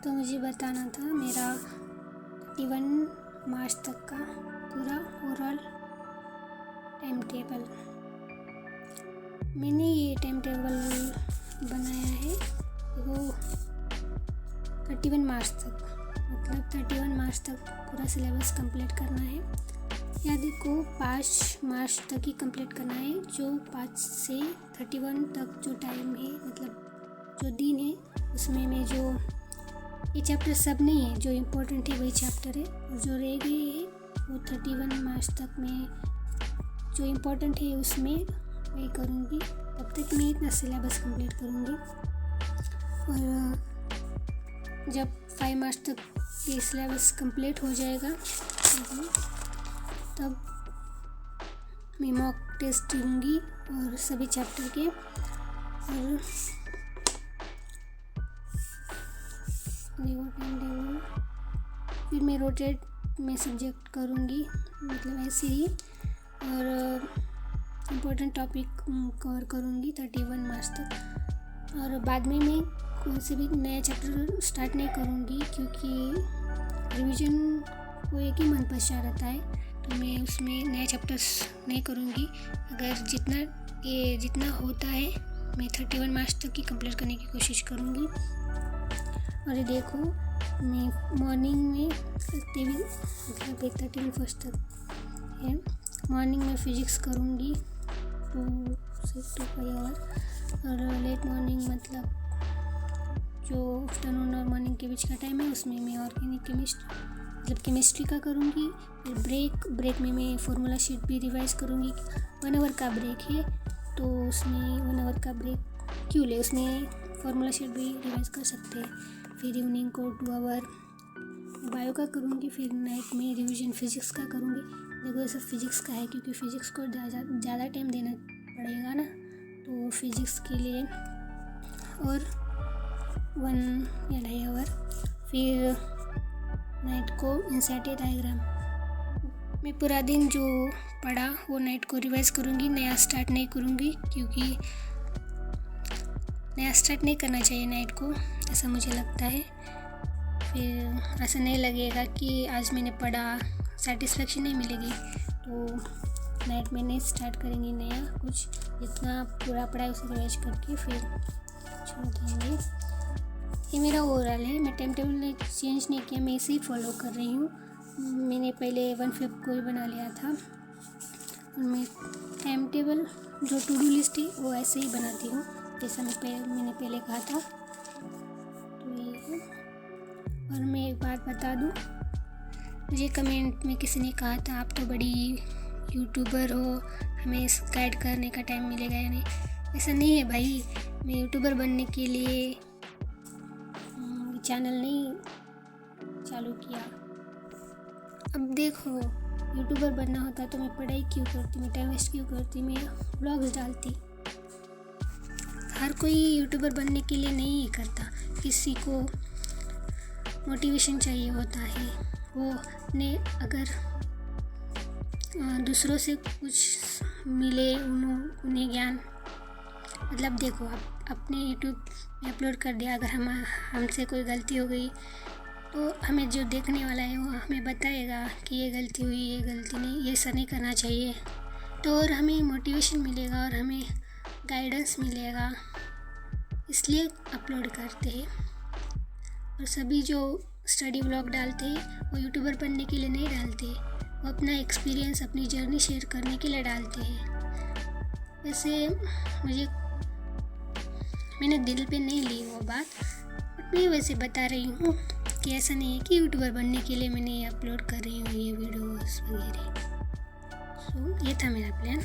तो मुझे बताना था मेरा 31 मार्च तक का पूरा ओवरऑल टाइम टेबल। मैंने ये टाइम टेबल बनाया है वो 31 मार्च तक, मतलब 31 मार्च तक पूरा सिलेबस कंप्लीट करना है। या देखो 5 मार्च तक ही कंप्लीट करना है। जो 5 से 31 तक जो टाइम है, मतलब जो दिन है, उसमें मैं जो ये चैप्टर सब नहीं है, जो इम्पोर्टेंट है वही चैप्टर है, और जो रह गए है वो 31 मार्च तक मैं जो इम्पोर्टेंट है उसमें वही करूँगी। तब तक मैं इतना सिलेबस कंप्लीट करूँगी। और जब 5 मार्च तक ये सिलेबस कंप्लीट हो जाएगा तब मैं मॉक टेस्ट दूँगी और सभी चैप्टर के, और फिर मैं रोटेट में सब्जेक्ट करूँगी, मतलब ऐसे ही, और इम्पोर्टेंट टॉपिक कवर करूँगी 31 मार्च तक। और बाद में मैं कोई से भी नया चैप्टर स्टार्ट नहीं करूँगी, क्योंकि रिवीजन को एक ही मन पछा रहता है, तो मैं उसमें नया चैप्टर्स नहीं करूँगी। अगर जितना होता है मैं 31 मार्च तक ही कंप्लीट करने की कोशिश करूँगी। और ये देखो मैं मॉर्निंग में 31 तक है, मॉर्निंग में फिजिक्स करूँगी 2 से 2 आवर, और लेट मॉर्निंग मतलब जो आफ्टरनून और मॉर्निंग के बीच का टाइम है उसमें मैं ऑर्गेनिक केमिस्ट्री का करूँगी। फिर ब्रेक में मैं फार्मूला शीट भी रिवाइज करूँगी। 1 आवर का ब्रेक है तो उसमें 1 आवर का ब्रेक क्यों ले, उसमें फार्मूला शीट भी रिवाइज कर सकते हैं। फिर इवनिंग को 2 आवर बायो का करूँगी। फिर नाइट में रिवीजन फिजिक्स का करूँगी। देखो ये सब फिजिक्स का है, क्योंकि फिजिक्स को ज़्यादा टाइम देना पड़ेगा ना, तो फिजिक्स के लिए और 1 या 2.5 आवर। फिर नाइट को इंसर्टेड डायग्राम मैं पूरा दिन जो पढ़ा वो नाइट को रिवाइज करूँगी, नया स्टार्ट नहीं करूँगी, क्योंकि नया स्टार्ट नहीं करना चाहिए नाइट को, ऐसा मुझे लगता है। फिर ऐसा नहीं लगेगा कि आज मैंने पढ़ा, सेटिस्फेक्शन नहीं मिलेगी, तो नाइट में नहीं स्टार्ट करेंगे नया कुछ, जितना पूरा पढ़ा है उसे रिवाइज करके फिर छोड़ देंगे। ये मेरा ओवरऑल है। मैं टाइम टेबल चेंज नहीं किया, मैं इसे ही फॉलो कर रही हूँ। मैंने पहले 1 फ़रवरी को ही बना लिया था, और मैं टाइम टेबल जो टू डू लिस्ट है वो ऐसे ही बनाती हूँ जैसा मैंने पहले कहा था। तो ये है। और मैं एक बात बता दूँ, मुझे कमेंट में किसी ने कहा था आप तो बड़ी यूट्यूबर हो, हमें गाइड करने का टाइम मिलेगा या नहीं। ऐसा नहीं है भाई, मैं यूट्यूबर बनने के लिए चैनल नहीं चालू किया। अब देखो यूट्यूबर बनना होता तो मैं पढ़ाई क्यों करती, मैं टाइम वेस्ट क्यों करती, मैं व्लॉग्स डालती। हर कोई यूट्यूबर बनने के लिए नहीं करता, किसी को मोटिवेशन चाहिए होता है, वो ने अगर दूसरों से कुछ मिले उन्हें ज्ञान, मतलब देखो आप अपने यूट्यूब में अपलोड कर दिया, अगर हमसे कोई गलती हो गई तो हमें जो देखने वाला है वो हमें बताएगा कि ये गलती हुई, ये गलती नहीं, ये ऐसा नहीं करना चाहिए, तो और हमें मोटिवेशन मिलेगा और हमें गाइडेंस मिलेगा, इसलिए अपलोड करते हैं। और सभी जो स्टडी व्लॉग डालते हैं वो यूट्यूबर बनने के लिए नहीं डालते, वो अपना एक्सपीरियंस, अपनी जर्नी शेयर करने के लिए डालते हैं। वैसे मैंने दिल पे नहीं ली वो बात, बट मैं वैसे बता रही हूँ कि ऐसा नहीं है कि यूट्यूबर बनने के लिए मैंने अपलोड कर रही हूँ ये वीडियोस वगैरह। सो ये था मेरा प्लान।